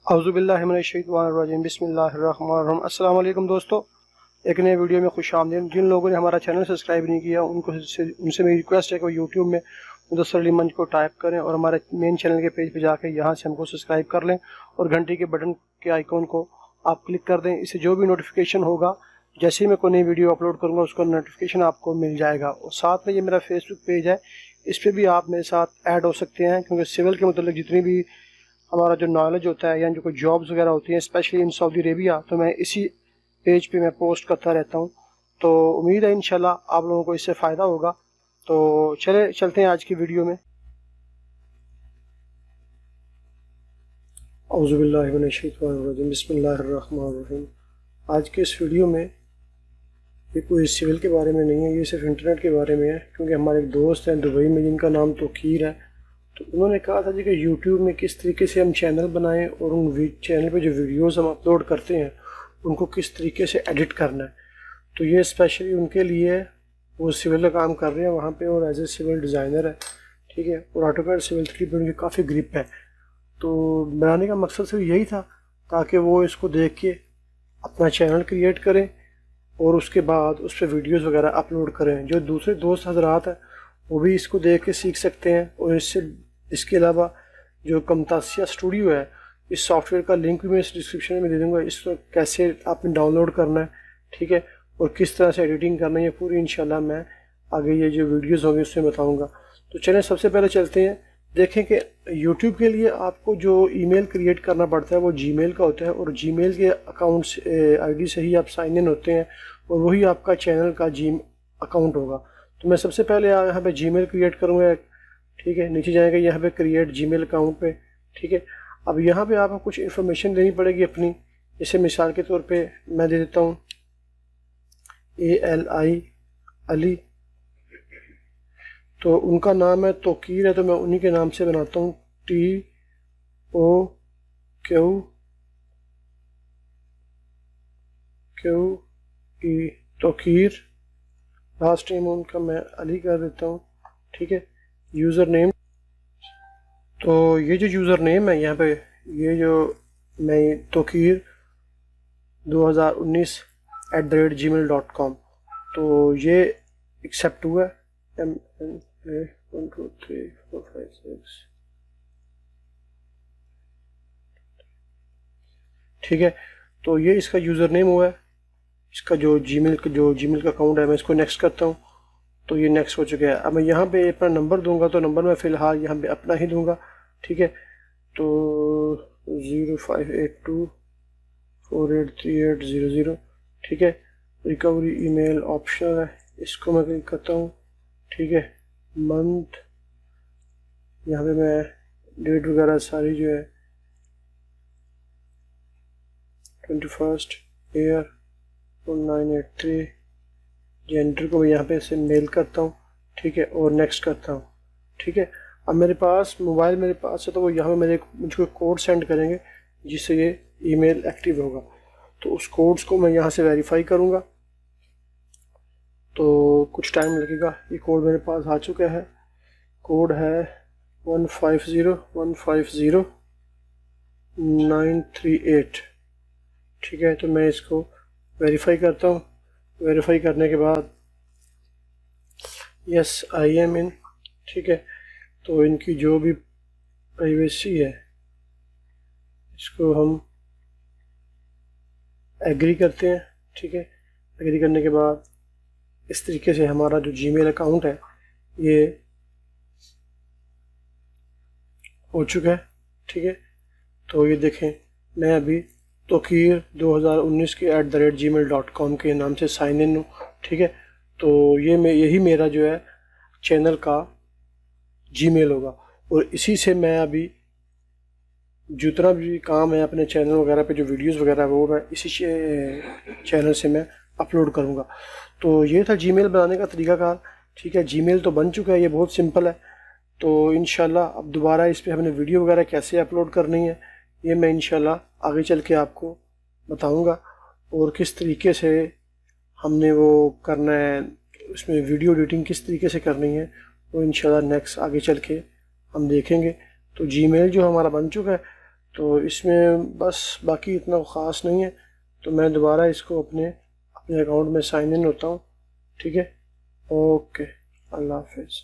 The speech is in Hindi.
औज़ुबिल्लाहिमिनश्शैतानिर्रजीम बिस्मिल्लाहिर्रहमानिर्रहीम। अस्सलाम वालेकुम दोस्तों, एक नए वीडियो में खुश आमदीद। जिन लोगों ने हमारा चैनल सब्सक्राइब नहीं किया उनसे मेरी रिक्वेस्ट है कि वो यूट्यूब में मुदस्सर अली मंच को टाइप करें और हमारे मेन चैनल के पेज पे जाकर यहाँ से हमको सब्सक्राइब कर लें और घंटी के बटन के आइकॉन को आप क्लिक कर दें। इससे जो भी नोटिफिकेशन होगा, जैसे ही मैं कोई नई वीडियो अपलोड करूँगा उसका नोटिफिकेशन आपको मिल जाएगा। और साथ में ये मेरा फेसबुक पेज है, इस पर भी आप मेरे साथ ऐड हो सकते हैं, क्योंकि सिविल के मतलब जितनी भी हमारा जो नॉलेज होता है या जो कोई जॉब्स वगैरह होती हैं स्पेशली इन सऊदी अरेबिया, तो मैं इसी पेज पे मैं पोस्ट करता रहता हूँ। तो उम्मीद है इंशाल्लाह आप लोगों को इससे फ़ायदा होगा। तो चलते हैं आज की वीडियो में। औज़ुबिल्लाहि मिनश्शैतानिर्रजीम बिस्मिल्लाहिर्रहमानिर्रहीम। आज के इस वीडियो में ये कोई सिविल के बारे में नहीं है, ये सिर्फ इंटरनेट के बारे में है। क्योंकि हमारे एक दोस्त हैं दुबई में जिनका नाम तोकीर है, तो उन्होंने कहा था जी कि यूट्यूब में किस तरीके से हम चैनल बनाएं और उन चैनल पे जो वीडियोस हम अपलोड करते हैं उनको किस तरीके से एडिट करना है। तो ये स्पेशली उनके लिए है। वो सिविल का काम कर रहे हैं वहाँ पे और एज ए सिविल डिज़ाइनर है, ठीक है। और ऑटोकैड सिविल 3 पर उनकी काफ़ी ग्रिप है। तो बनाने का मकसद सिर्फ यही था ताकि वो इसको देख के अपना चैनल क्रिएट करें और उसके बाद उस पर वीडियोज़ वगैरह अपलोड करें। जो दूसरे दोस्त हजरात हैं वो भी इसको देख के सीख सकते हैं। और इसके अलावा जो कमतासिया स्टूडियो है, इस सॉफ्टवेयर का लिंक भी मैं इस डिस्क्रिप्शन में दे दूँगा। इसको कैसे आपने डाउनलोड करना है, ठीक है, और किस तरह से एडिटिंग करना है, ये पूरी इंशाल्लाह मैं आगे ये जो वीडियोस होंगे उसमें बताऊँगा। तो चलें सबसे पहले चलते हैं, देखें कि यूट्यूब के लिए आपको जो ईमेल क्रिएट करना पड़ता है वो जीमेल का होता है। और जीमेल के अकाउंट्स आईडी से ही आप साइन इन होते हैं और वही आपका चैनल का अकाउंट होगा। तो मैं सबसे पहले यहाँ पे जीमेल क्रिएट करूँगा, ठीक है। नीचे जाएंगे यहाँ पे क्रिएट जीमेल अकाउंट पे, ठीक है। अब यहाँ पे आपको कुछ इन्फॉर्मेशन देनी पड़ेगी अपनी। जैसे मिसाल के तौर पे मैं दे देता हूँ ALI अली, तो उनका नाम है तोकीर है, तो मैं उन्हीं के नाम से बनाता हूँ TOQE तोकीर। लास्ट टाइम उनका मैं अली कर देता हूँ, ठीक है। यूज़र नेम, तो ये जो यूज़र नेम है यहाँ पे, ये जो मैं तोकीर 2019 @gmail.com, तो ये एक्सेप्ट हुआ है। MNA 1 2 3 4 5 6, ठीक है। तो ये इसका यूज़र नेम हुआ है। इसका जो जीमेल का अकाउंट है, मैं इसको नेक्स्ट करता हूँ, तो ये नेक्स्ट हो चुका है। अब मैं यहाँ पे अपना नंबर दूंगा, तो नंबर मैं फ़िलहाल यहाँ पे अपना ही दूंगा, ठीक है। तो 0582483800, ठीक है। रिकवरी ईमेल ऑप्शनल है, इसको मैं क्लिक करता हूँ, ठीक है। मंथ, यहाँ पे मैं डेट वगैरह सारी जो है 21 ईयर 1983, जेंडर को मैं यहाँ पे से मेल करता हूँ, ठीक है, और नेक्स्ट करता हूँ, ठीक है। अब मेरे पास मोबाइल मेरे पास है, तो वो यहाँ पे मुझको कोड सेंड करेंगे जिससे ये ईमेल एक्टिव होगा। तो उस कोड्स को मैं यहाँ से वेरीफाई करूँगा, तो कुछ टाइम लगेगा। ये कोड मेरे पास आ चुका है, कोड है 150938, ठीक है। तो मैं इसको वेरीफाई करता हूँ। वेरीफाई करने के बाद यस आई एम इन, ठीक है। तो इनकी जो भी प्राइवेसी है इसको हम एग्री करते हैं, ठीक है। एग्री करने के बाद इस तरीके से हमारा जो जीमेल अकाउंट है ये हो चुका है, ठीक है। तो ये देखें, मैं अभी तोकीर 2019 के @gmail.com के नाम से साइन इन हूँ, ठीक है। तो यही मेरा जो है चैनल का जीमेल होगा और इसी से मैं अभी जितना भी काम है अपने चैनल वगैरह पे, जो वीडियोस वगैरह वो मैं इसी चैनल से मैं अपलोड करूँगा। तो ये था जीमेल बनाने का तरीकाकार, ठीक है। जीमेल तो बन चुका है, ये बहुत सिंपल है। तो इंशाल्लाह अब दोबारा इस पर हमने वीडियो वगैरह कैसे अपलोड करनी है ये मैं इंशाल्लाह आगे चल के आपको बताऊंगा, और किस तरीके से हमने वो करना है, उसमें वीडियो एडिटिंग किस तरीके से करनी है वो इंशाल्लाह नेक्स्ट आगे चल के हम देखेंगे। तो जीमेल जो हमारा बन चुका है, तो इसमें बस बाकी इतना ख़ास नहीं है। तो मैं दोबारा इसको अपने अकाउंट में साइन इन होता हूँ। ठीक है, ओके, अल्लाह हाफिज़।